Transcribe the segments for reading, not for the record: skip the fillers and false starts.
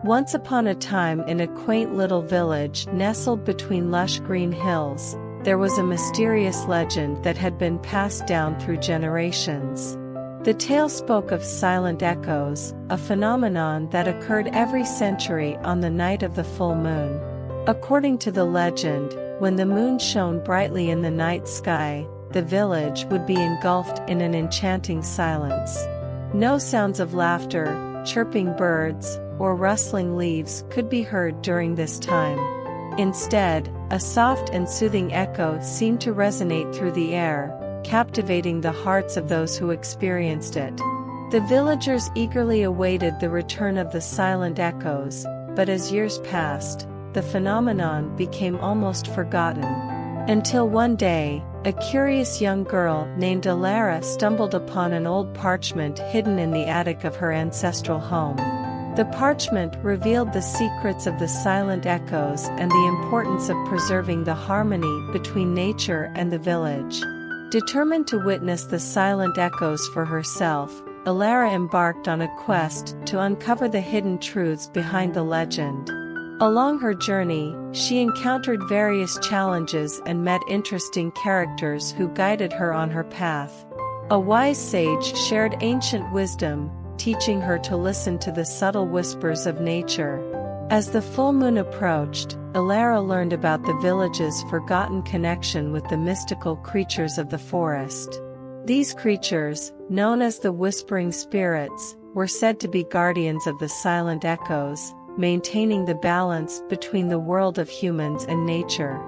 Once upon a time, in a quaint little village nestled between lush green hills, there was a mysterious legend that had been passed down through generations. The tale spoke of silent echoes, a phenomenon that occurred every century on the night of the full moon. According to the legend, when the moon shone brightly in the night sky, the village would be engulfed in an enchanting silence. No sounds of laughter, chirping birds, or rustling leaves could be heard during this time. Instead, a soft and soothing echo seemed to resonate through the air, captivating the hearts of those who experienced it. The villagers eagerly awaited the return of the silent echoes, but as years passed, the phenomenon became almost forgotten. Until one day, a curious young girl named Alara stumbled upon an old parchment hidden in the attic of her ancestral home. The parchment revealed the secrets of the silent echoes and the importance of preserving the harmony between nature and the village. Determined to witness the silent echoes for herself, Alara embarked on a quest to uncover the hidden truths behind the legend. Along her journey, she encountered various challenges and met interesting characters who guided her on her path. A wise sage shared ancient wisdom, teaching her to listen to the subtle whispers of nature. As the full moon approached, Alara learned about the village's forgotten connection with the mystical creatures of the forest. These creatures, known as the whispering spirits, were said to be guardians of the silent echoes, maintaining the balance between the world of humans and nature.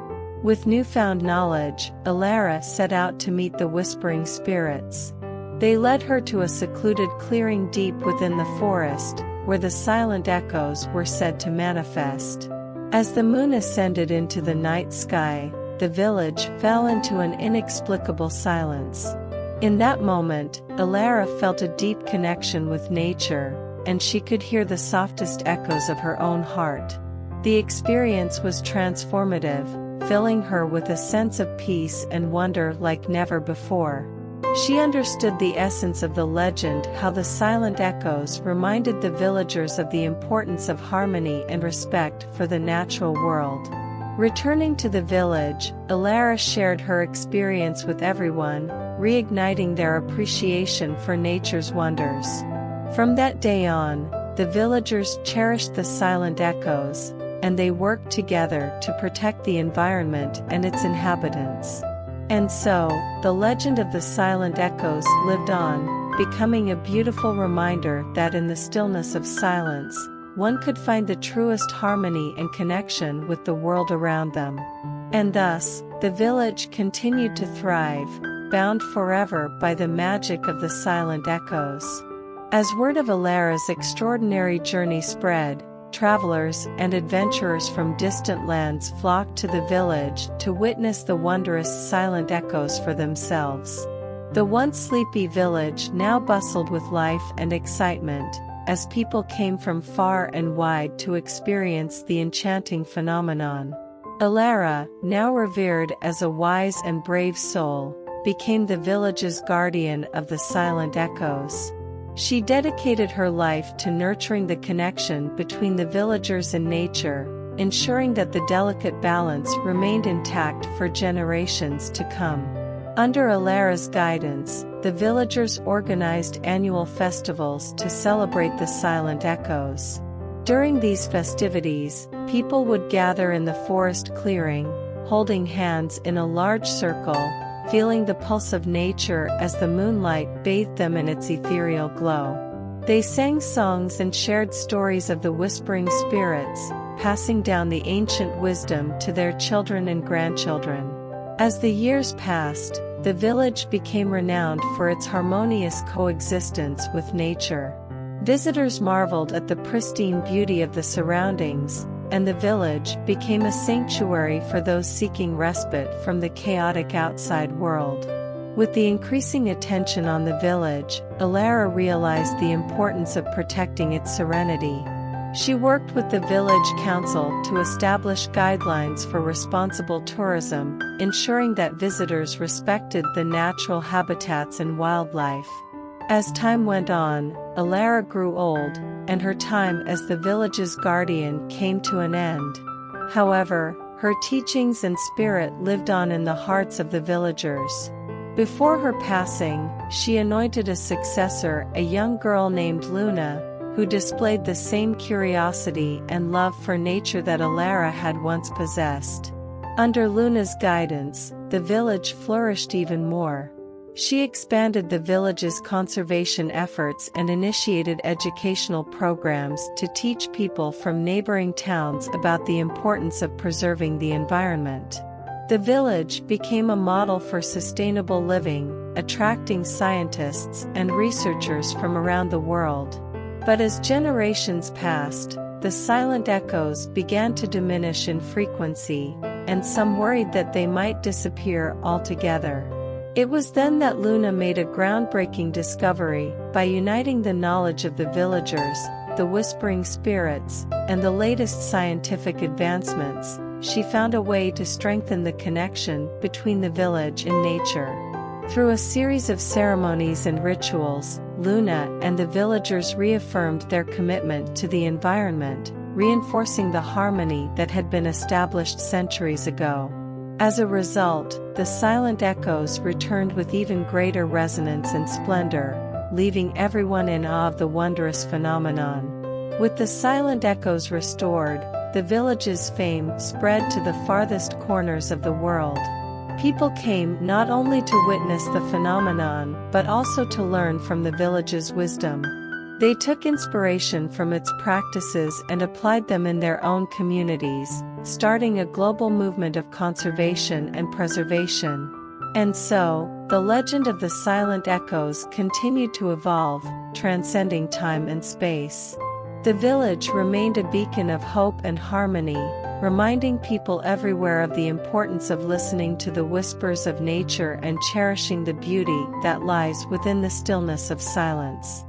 With newfound knowledge, Alara set out to meet the whispering spirits. They led her to a secluded clearing deep within the forest, where the silent echoes were said to manifest. As the moon ascended into the night sky, the village fell into an inexplicable silence. In that moment, Alara felt a deep connection with nature, and she could hear the softest echoes of her own heart. The experience was transformative, filling her with a sense of peace and wonder like never before. She understood the essence of the legend, how the silent echoes reminded the villagers of the importance of harmony and respect for the natural world. Returning to the village, Alara shared her experience with everyone, reigniting their appreciation for nature's wonders. From that day on, the villagers cherished the silent echoes, and they worked together to protect the environment and its inhabitants. And so, the legend of the silent echoes lived on, becoming a beautiful reminder that in the stillness of silence, one could find the truest harmony and connection with the world around them. And thus, the village continued to thrive, bound forever by the magic of the silent echoes. As word of Alara's extraordinary journey spread, travelers and adventurers from distant lands flocked to the village to witness the wondrous silent echoes for themselves. The once sleepy village now bustled with life and excitement, as people came from far and wide to experience the enchanting phenomenon. Alara, now revered as a wise and brave soul, became the village's guardian of the silent echoes. She dedicated her life to nurturing the connection between the villagers and nature, ensuring that the delicate balance remained intact for generations to come. Under Alara's guidance, the villagers organized annual festivals to celebrate the silent echoes. During these festivities, people would gather in the forest clearing, holding hands in a large circle, feeling the pulse of nature as the moonlight bathed them in its ethereal glow. They sang songs and shared stories of the whispering spirits, passing down the ancient wisdom to their children and grandchildren. As the years passed, the village became renowned for its harmonious coexistence with nature. Visitors marveled at the pristine beauty of the surroundings, and the village became a sanctuary for those seeking respite from the chaotic outside world. With the increasing attention on the village, Alara realized the importance of protecting its serenity. She worked with the village council to establish guidelines for responsible tourism, ensuring that visitors respected the natural habitats and wildlife. As time went on, Alara grew old, and her time as the village's guardian came to an end. However, her teachings and spirit lived on in the hearts of the villagers. Before her passing, she anointed a successor, a young girl named Luna, who displayed the same curiosity and love for nature that Alara had once possessed. Under Luna's guidance, the village flourished even more. She expanded the village's conservation efforts and initiated educational programs to teach people from neighboring towns about the importance of preserving the environment. The village became a model for sustainable living, attracting scientists and researchers from around the world. But as generations passed, the silent echoes began to diminish in frequency, and some worried that they might disappear altogether. It was then that Luna made a groundbreaking discovery. By uniting the knowledge of the villagers, the whispering spirits, and the latest scientific advancements, she found a way to strengthen the connection between the village and nature. Through a series of ceremonies and rituals, Luna and the villagers reaffirmed their commitment to the environment, reinforcing the harmony that had been established centuries ago. As a result, the silent echoes returned with even greater resonance and splendor, leaving everyone in awe of the wondrous phenomenon. With the silent echoes restored, the village's fame spread to the farthest corners of the world. People came not only to witness the phenomenon but also to learn from the village's wisdom. They took inspiration from its practices and applied them in their own communities, starting a global movement of conservation and preservation. And so, the legend of the silent echoes continued to evolve, transcending time and space. The village remained a beacon of hope and harmony, reminding people everywhere of the importance of listening to the whispers of nature and cherishing the beauty that lies within the stillness of silence.